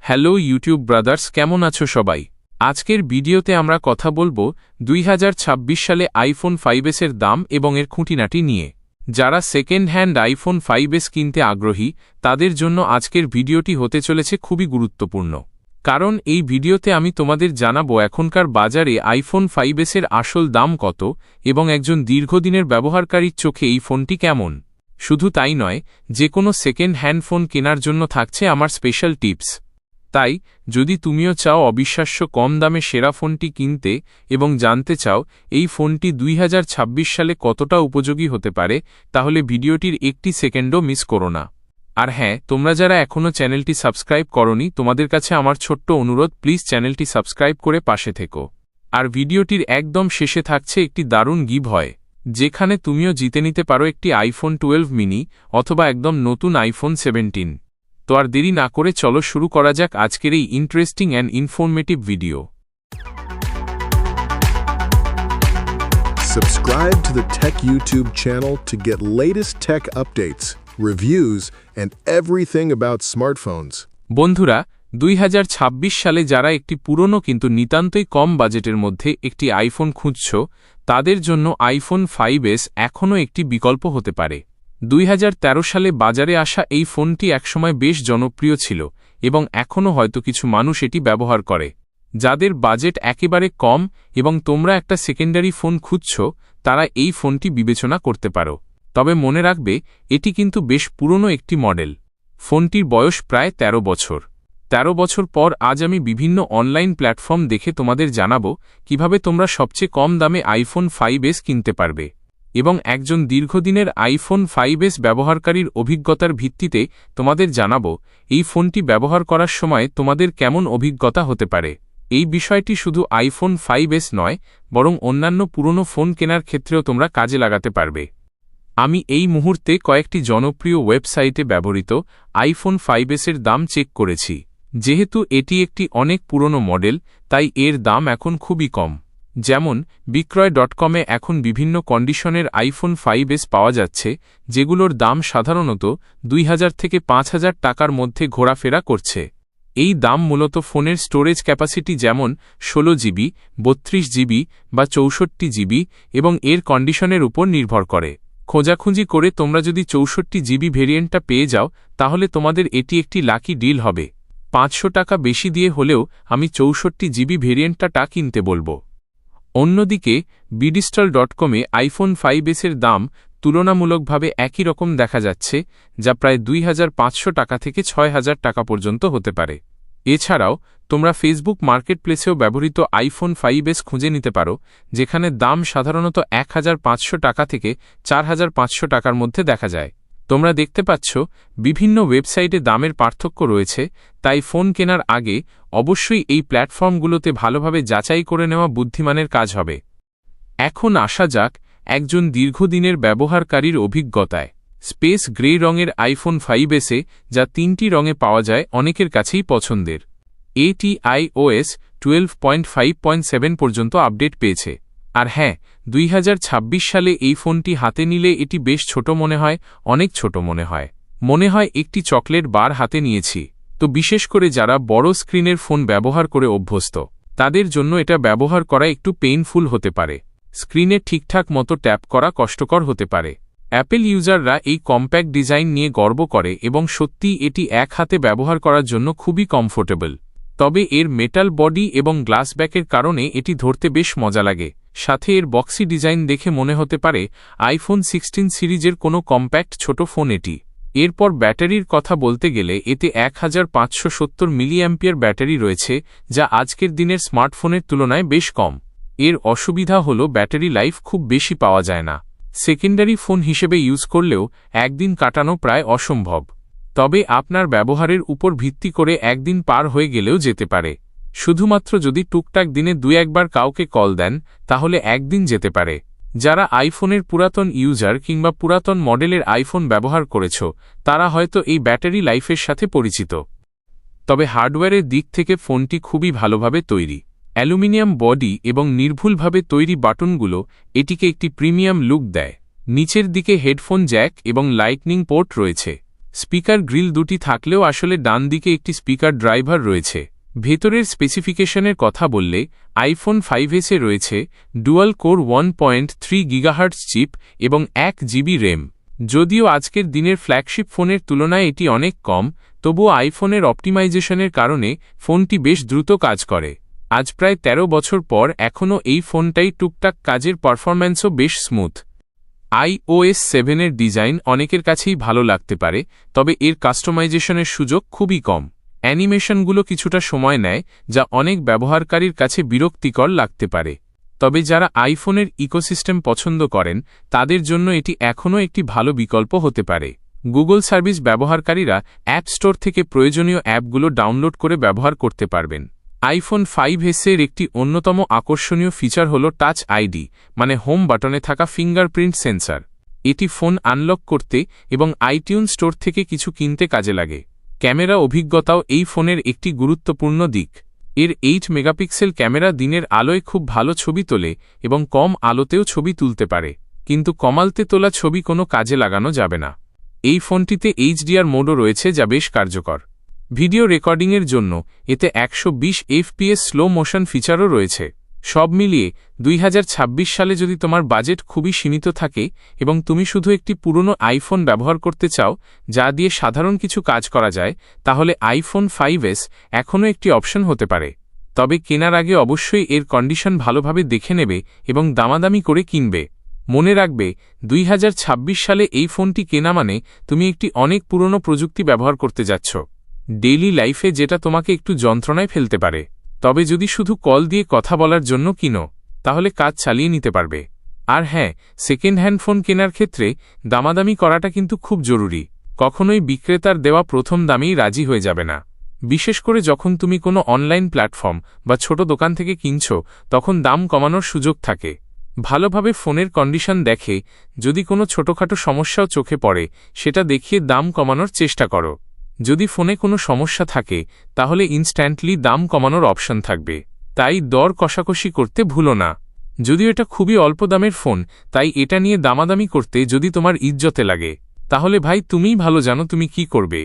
Hello YouTube brothers, কেমন আছো সবাই? আজকের ভিডিওতে আমরা কথা বলবো 2026 সালে আইফোন 5s এর দাম এবং এর খুঁটিনাটি নিয়ে। যারা সেকেন্ড হ্যান্ড আইফোন 5s কিনতে আগ্রহী তাদের জন্য আজকের ভিডিওটি হতে চলেছে খুবই গুরুত্বপূর্ণ, কারণ এই ভিডিওতে আমি তোমাদের জানাবো এখনকার বাজারে আইফোন 5s এর আসল দাম কত এবং একজন দীর্ঘদিনের ব্যবহারকারীর চোখে এই ফোনটি কেমন। শুধু তাই নয়, যে কোনো সেকেন্ড হ্যান্ড ফোন কেনার জন্য থাকছে আমার স্পেশাল টিপস। তাই যদি তুমিও চাও অবিশ্বাস্য কম দামে সেরা ফোনটি কিনতে এবং জানতে চাও এই ফোনটি 2026 সালে কতটা উপযোগী হতে পারে, তাহলে ভিডিওটির একটি সেকেন্ডও মিস করো না। আর হ্যাঁ, তোমরা যারা এখনও চ্যানেলটি সাবস্ক্রাইব করোনি, তোমাদের কাছে আমার ছোট্ট অনুরোধ, প্লিজ চ্যানেলটি সাবস্ক্রাইব করে পাশে থেকো। আর ভিডিওটির একদম শেষে থাকছে একটি দারুণ গিভঅ্যাওয়ে, যেখানে তুমিও জিতে নিতে পারো একটি আইফোন 12 মিনি অথবা একদম নতুন আইফোন 17। তো আর দেরি না করে চলো শুরু করা যাক আজকের এই interesting and informative video. Subscribe to the Tech YouTube channel to get latest tech updates, reviews, and everything about smartphones. বন্ধুরা, 2026 সালে যারা একটি পুরনো কিন্তু নিতান্তই কম বাজেটের মধ্যে একটি আইফোন খুঁজছ, তাদের জন্য আইফোন 5s এখনও একটি বিকল্প হতে পারে। 2013 সালে বাজারে আসা এই ফোনটি একসময় বেশ জনপ্রিয় ছিল এবং এখনও হয়তো কিছু মানুষ এটি ব্যবহার করে। যাদের বাজেট একেবারে কম এবং তোমরা একটা সেকেন্ডারি ফোন খুঁজছ, তারা এই ফোনটি বিবেচনা করতে পারো। তবে মনে রাখবে, এটি কিন্তু বেশ পুরনো একটি মডেল। ফোনটির বয়স প্রায় 13 বছর। 13 বছর পর আজ আমি বিভিন্ন অনলাইন প্ল্যাটফর্ম দেখে তোমাদের জানাবো কিভাবে তোমরা সবচেয়ে কম দামে আইফোন 5s কিনতে পারবে এবং একজন দীর্ঘদিনের আইফোন 5s ব্যবহারকারীর অভিজ্ঞতার ভিত্তিতে তোমাদের জানাবো এই ফোনটি ব্যবহার করার সময় তোমাদের কেমন অভিজ্ঞতা হতে পারে। এই বিষয়টি শুধু আইফোন 5s নয়, বরং অন্যান্য পুরনো ফোন কেনার ক্ষেত্রেও তোমরা কাজে লাগাতে পারবে। আমি এই মুহূর্তে কয়েকটি জনপ্রিয় ওয়েবসাইটে ব্যবহৃত আইফোন 5s এর দাম চেক করেছি। যেহেতু এটি একটি অনেক পুরনো মডেল, তাই এর দাম এখন খুবই কম। যেমন বিক্রয়.com-এ এখন বিভিন্ন কন্ডিশনের আইফোন 5s পাওয়া যাচ্ছে, যেগুলোর দাম সাধারণত 2000 থেকে 5000 টাকার মধ্যে ঘোরাফেরা করছে। এই দাম মূলত ফোনের স্টোরেজ ক্যাপাসিটি, যেমন 16 জিবি, 32 জিবি বা 64 জিবি এবং এর কন্ডিশনের উপর নির্ভর করে। খোঁজাখুঁজি করে তোমরা যদি 64 জিবি ভেরিয়েন্টটা পেয়ে যাও, তাহলে তোমাদের এটি একটি লাকি ডিল হবে। 500 টাকা বেশি দিয়ে হলেও আমি 64 জিবি ভেরিয়েন্টটা কিনতে বলবো। অন্যদিকে bidistal.com-এ আইফোন 5s এর দাম তুলনামূলকভাবে একই রকম দেখা যাচ্ছে, যা প্রায় 2500 টাকা থেকে 6000 টাকা পর্যন্ত হতে পারে। এছাড়াও তোমরা ফেসবুক মার্কেটপ্লেসেও ব্যবহৃত আইফোন 5s খুঁজে নিতে পারো, যেখানে দাম সাধারণত 1500 টাকা থেকে 4500 টাকার মধ্যে দেখা যায়। তোমরা দেখতে পাচ্ছ বিভিন্ন ওয়েবসাইটে দামের পার্থক্য রয়েছে, তাই ফোন কেনার আগে অবশ্যই এই প্ল্যাটফর্মগুলোতে ভালোভাবে যাচাই করে নেওয়া বুদ্ধিমানের কাজ হবে। এখন আসা যাক একজন দীর্ঘদিনের ব্যবহারকারীর অভিজ্ঞতায়। স্পেস গ্রে রঙের আইফোন 5s-এ, যা 3টি রঙে পাওয়া যায়, অনেকের কাছেই পছন্দের। এটি iOS 12.5.7 পর্যন্ত আপডেট পেয়েছে। আর হ্যাঁ, 2026 সালে এই ফোনটি হাতে নিলে এটি বেশ ছোট মনে হয়, অনেক ছোট মনে হয় একটি চকলেট বার হাতে নিয়েছি। তো বিশেষ করে যারা বড় স্ক্রিনের ফোন ব্যবহার করে অভ্যস্ত, তাদের জন্য এটা ব্যবহার করা একটু পেইনফুল হতে পারে। স্ক্রিনে ঠিকঠাক মতো ট্যাপ করা কষ্টকর হতে পারে। অ্যাপেল ইউজাররা এই কম্প্যাক্ট ডিজাইন নিয়ে গর্ব করে এবং সত্যিই এটি এক হাতে ব্যবহার করার জন্য খুবই কমফোর্টেবল। তবে এর মেটাল বডি এবং গ্লাস ব্যাকের কারণে এটি ধরতে বেশ মজা লাগে। সাথে এর বক্সি ডিজাইন দেখে মনে হতে পারে আইফোন 16 সিরিজের কোনো কম্প্যাক্ট ছোট ফোন এটি। এরপর ব্যাটারির কথা বলতে গেলে এতে 1570 মিলিঅ্যাম্পিয়ার ব্যাটারি রয়েছে, যা আজকের দিনের স্মার্টফোনের তুলনায় বেশ কম। এর অসুবিধা হল ব্যাটারি লাইফ খুব বেশি পাওয়া যায় না। সেকেন্ডারি ফোন হিসেবে ইউজ করলেও একদিন কাটানো প্রায় অসম্ভব। তবে আপনার ব্যবহারের উপর ভিত্তি করে একদিন পার হয়ে গেলেও যেতে পারে। শুধুমাত্র যদি টুকটাক দিনে 2-1 বার কাউকে কল দেন, তাহলে একদিন যেতে পারে। যারা আইফোনের পুরাতন ইউজার কিংবা পুরাতন মডেলের আইফোন ব্যবহার করেছ, তারা হয়তো এই ব্যাটারি লাইফের সাথে পরিচিত। তবে হার্ডওয়্যারের দিক থেকে ফোনটি খুবই ভালোভাবে তৈরি। অ্যালুমিনিয়াম বডি এবং নির্ভুলভাবে তৈরি বাটনগুলো এটিকে একটি প্রিমিয়াম লুক দেয়। নিচের দিকে হেডফোন জ্যাক এবং লাইটনিং পোর্ট রয়েছে। স্পিকার গ্রিল দুটি থাকলেও আসলে ডান দিকে একটি স্পিকার ড্রাইভার রয়েছে। ভেতরের স্পেসিফিকেশনের কথা বললে আইফোন 5s এ রয়েছে ডুয়াল কোর 1.3 গিগাহার্টজ চিপ এবং 1 জিবি র্যাম। যদিও আজকের দিনের ফ্ল্যাগশিপ ফোনের তুলনায় এটি অনেক কম, তবুও আইফোনের অপটিমাইজেশনের কারণে ফোনটি বেশ দ্রুত কাজ করে। আজ প্রায় 13 বছর পর এখনও এই ফোনটাই টুকটাক কাজের পারফরম্যান্সও বেশ স্মুথ। iOS 7 এর ডিজাইন অনেকের কাছেই ভালো লাগতে পারে, তবে এর কাস্টমাইজেশনের সুযোগ খুবই কম। অ্যানিমেশনগুলো কিছুটা সময় নেয়, যা অনেক ব্যবহারকারীর কাছে বিরক্তিকর লাগতে পারে। তবে যারা আইফোনের ইকোসিস্টেম পছন্দ করেন তাদের জন্য এটি এখনও একটি ভালো বিকল্প হতে পারে। গুগল সার্ভিস ব্যবহারকারীরা অ্যাপ স্টোর থেকে প্রয়োজনীয় অ্যাপগুলো ডাউনলোড করে ব্যবহার করতে পারবেন। আইফোন 5s এর একটি অন্যতম আকর্ষণীয় ফিচার হল টাচ আইডি, মানে হোম বাটনে থাকা ফিঙ্গারপ্রিন্ট সেন্সর। এটি ফোন আনলক করতে এবং আইটিউন স্টোর থেকে কিছু কিনতে কাজে লাগে। ক্যামেরা অভিজ্ঞতাও এই ফোনের একটি গুরুত্বপূর্ণ দিক। এর 8 মেগাপিক্সেল ক্যামেরা দিনের আলোয় খুব ভালো ছবি তোলে এবং কম আলোতেও ছবি তুলতে পারে, কিন্তু কমালতে তোলা ছবি কোনো কাজে লাগানো যাবে না। এই ফোনটিতে HDR মোডও রয়েছে, যা বেশ কার্যকর। ভিডিও রেকর্ডিংয়ের জন্য এতে 120 FPS স্লো মোশন ফিচারও রয়েছে। সব মিলিয়ে 2026 সালে যদি তোমার বাজেট খুবই সীমিত থাকে এবং তুমি শুধু একটি পুরনো আইফোন ব্যবহার করতে চাও যা দিয়ে সাধারণ কিছু কাজ করা যায়, তাহলে আইফোন 5s এখনও একটি অপশন হতে পারে। তবে কেনার আগে অবশ্যই এর কন্ডিশন ভালোভাবে দেখে নেবে এবং দামাদামি করে কিনবে। মনে রাখবে, 2026 সালে এই ফোনটি কেনা মানে তুমি একটি অনেক পুরনো প্রযুক্তি ব্যবহার করতে যাচ্ছ, ডেইলি লাইফে, যেটা তোমাকে একটু যন্ত্রণায় ফেলতে পারে। তবে যদি শুধু কল দিয়ে কথা বলার জন্য কিনো, তাহলে কাজ চালিয়ে নিতে পারবে। আর হ্যাঁ, সেকেন্ড হ্যান্ড ফোন কেনার ক্ষেত্রে দামাদামি করাটা কিন্তু খুব জরুরি। কখনোই বিক্রেতার দেওয়া প্রথম দামেই রাজি হয়ে যাবে না। বিশেষ করে যখন তুমি কোনো অনলাইন প্ল্যাটফর্ম বা ছোট দোকান থেকে কিনছ, তখন দাম কমানোর সুযোগ থাকে। ভালোভাবে ফোনের কন্ডিশন দেখে যদি কোনো ছোটখাটো সমস্যাও চোখে পড়ে, সেটা দেখিয়ে দাম কমানোর চেষ্টা করো। যদি ফোনে কোনো সমস্যা থাকে তাহলে ইনস্ট্যান্টলি দাম কমানোর অপশন থাকবে, তাই দর কষাকষি করতে ভুলো না। যদিও এটা খুবই অল্প দামের ফোন, তাই এটা নিয়ে দামাদামি করতে যদি তোমার ইজ্জতে লাগে, তাহলে ভাই তুমিই ভালো জানো তুমি কি করবে।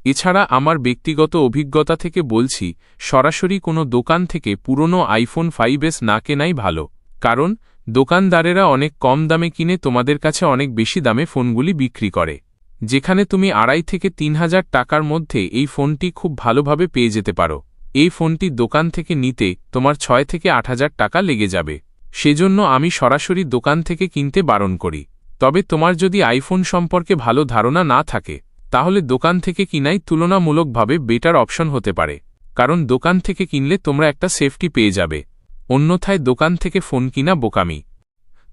এছাড়া আমার ব্যক্তিগত অভিজ্ঞতা থেকে বলছি, সরাসরি কোনো দোকান থেকে পুরনো আইফোন 5s না কেনাই ভালো, কারণ দোকানদারেরা অনেক কম দামে কিনে তোমাদের কাছে অনেক বেশি দামে ফোনগুলি বিক্রি করে। যেখানে তুমি 2,500 থেকে 3,000 টাকার মধ্যে এই ফোনটি খুব ভালোভাবে পেয়ে যেতে পারো, এই ফোনটি দোকান থেকে নিতে তোমার 6 থেকে 8,000 টাকা লেগে যাবে। সেজন্য আমি সরাসরি দোকান থেকে কিনতে বারণ করি। তবে তোমার যদি আইফোন সম্পর্কে ভালো ধারণা না থাকে, তাহলে দোকান থেকে কিনাই তুলনামূলকভাবে বেটার অপশন হতে পারে, কারণ দোকান থেকে কিনলে তোমরা একটা সেফটি পেয়ে যাবে। অন্যথায় দোকান থেকে ফোন কিনা বোকামি।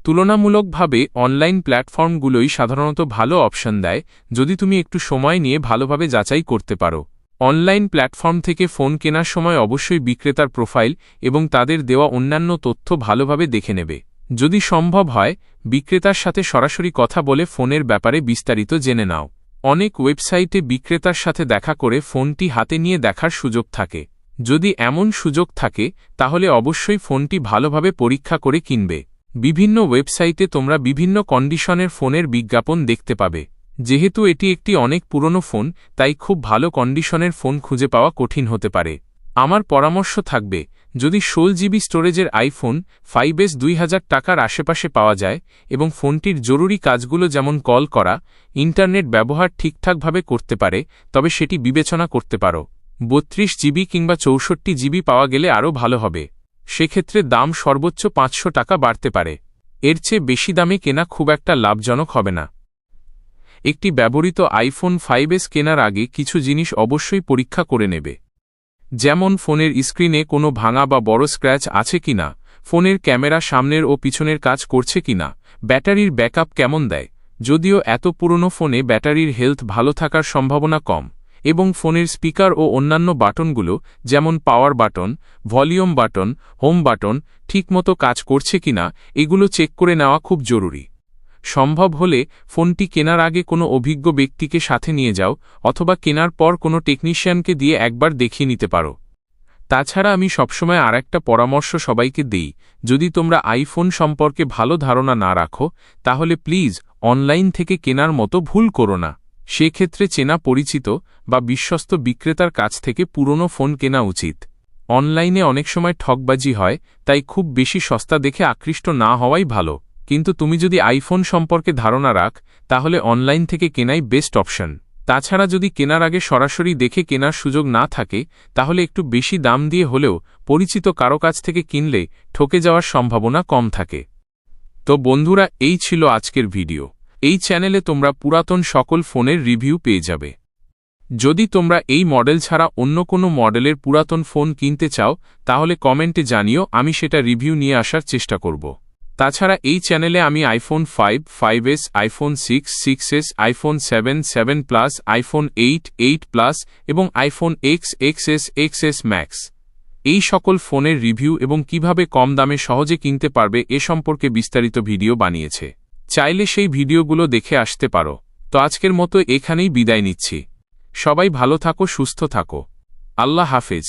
তুলনামূলকভাবে অনলাইন প্ল্যাটফর্মগুলোই সাধারণত ভালো অপশন দেয়, যদি তুমি একটু সময় নিয়ে ভালোভাবে যাচাই করতে পারো। অনলাইন প্ল্যাটফর্ম থেকে ফোন কেনার সময় অবশ্যই বিক্রেতার প্রোফাইল এবং তাদের দেওয়া অন্যান্য তথ্য ভালোভাবে দেখে নেবে। যদি সম্ভব হয়, বিক্রেতার সাথে সরাসরি কথা বলে ফোনের ব্যাপারে বিস্তারিত জেনে নাও। অনেক ওয়েবসাইটে বিক্রেতার সাথে দেখা করে ফোনটি হাতে নিয়ে দেখার সুযোগ থাকে। যদি এমন সুযোগ থাকে, তাহলে অবশ্যই ফোনটি ভালোভাবে পরীক্ষা করে কিনবে। বিভিন্ন ওয়েবসাইটে তোমরা বিভিন্ন কন্ডিশনের ফোনের বিজ্ঞাপন দেখতে পাবে। যেহেতু এটি একটি অনেক পুরনো ফোন, তাই খুব ভালো কন্ডিশনের ফোন খুঁজে পাওয়া কঠিন হতে পারে। আমার পরামর্শ থাকবে, যদি 16 জিবি স্টোরেজের আইফোন 5s 2,000 টাকার আশেপাশে পাওয়া যায় এবং ফোনটির জরুরি কাজগুলো যেমন কল করা, ইন্টারনেট ব্যবহার ঠিকঠাকভাবে করতে পারে, তবে সেটি বিবেচনা করতে পারো। 32 জিবি কিংবা 64 জিবি পাওয়া গেলে আরও ভালো হবে। সেক্ষেত্রে দাম সর্বোচ্চ 500 টাকা বাড়তে পারে। এর চেয়ে বেশি দামে কেনা খুব একটা লাভজনক হবে না। একটি ব্যবহৃত আইফোন 5s কেনার আগে কিছু জিনিস অবশ্যই পরীক্ষা করে নেবে, যেমন ফোনের স্ক্রিনে কোনো ভাঙা বা বড় স্ক্র্যাচ আছে কিনা, ফোনের ক্যামেরা সামনের ও পিছনের কাজ করছে কিনা, ব্যাটারির ব্যাকআপ কেমন দেয়। যদিও এত পুরনো ফোনে ব্যাটারির হেলথ ভালো থাকার সম্ভাবনা কম, এবং ফোনের স্পিকার ও অন্যান্য বাটনগুলো যেমন power button, volume button, home button ঠিকমতো কাজ করছে কিনা, এগুলো চেক করে নেওয়া খুব জরুরি। সম্ভব হলে ফোনটি কেনার আগে কোনো অভিজ্ঞ ব্যক্তিকে সাথে নিয়ে যাও, অথবা কেনার পর কোনো টেকনিশিয়ানকে দিয়ে একবার দেখিয়ে নিতে পারো। তাছাড়া আমি সবসময় আরেকটা পরামর্শ সবাইকে দেই, যদি তোমরা আইফোন সম্পর্কে ভালো ধারণা না রাখো, তাহলে প্লিজ অনলাইন থেকে কেনার মতো ভুল করো না। সেক্ষেত্রে চেনা পরিচিত বা বিশ্বস্ত বিক্রেতার কাছ থেকে পুরনো ফোন কেনা উচিত। অনলাইনে অনেক সময় ঠকবাজি হয়, তাই খুব বেশি সস্তা দেখে আকৃষ্ট না হওয়াই ভালো। কিন্তু তুমি যদি আইফোন সম্পর্কে ধারণা রাখ, তাহলে অনলাইন থেকে কেনাই বেস্ট অপশন। তাছাড়া যদি কেনার আগে সরাসরি দেখে কেনার সুযোগ না থাকে, তাহলে একটু বেশি দাম দিয়ে হলেও পরিচিত কারো কাছ থেকে কিনলে ঠকে যাওয়ার সম্ভাবনা কম থাকে। তো বন্ধুরা, এই ছিল আজকের ভিডিও। এই চ্যানেলে তোমরা পুরাতন সকল ফোনের রিভিউ পেয়ে যাবে। যদি তোমরা এই মডেল ছাড়া অন্য কোনো মডেলের পুরাতন ফোন কিনতে চাও, তাহলে কমেন্টে জানিও, আমি সেটা রিভিউ নিয়ে আসার চেষ্টা করব। তাছাড়া এই চ্যানেলে আমি iPhone 5, 5s, iPhone 6, 6s, iPhone 7, 7 plus, iPhone 8, 8 plus এবং iPhone X, XS, XS max এই সকল ফোনের রিভিউ এবং কিভাবে কম দামে সহজে কিনতে পারবে এ সম্পর্কে বিস্তারিত ভিডিও বানিয়েছে। চাইলে সেই ভিডিওগুলো দেখে আসতে পারো। তো আজকের মতো এখানেই বিদায় নিচ্ছি। সবাই ভালো থাকো, সুস্থ থাকো। আল্লাহ হাফেজ।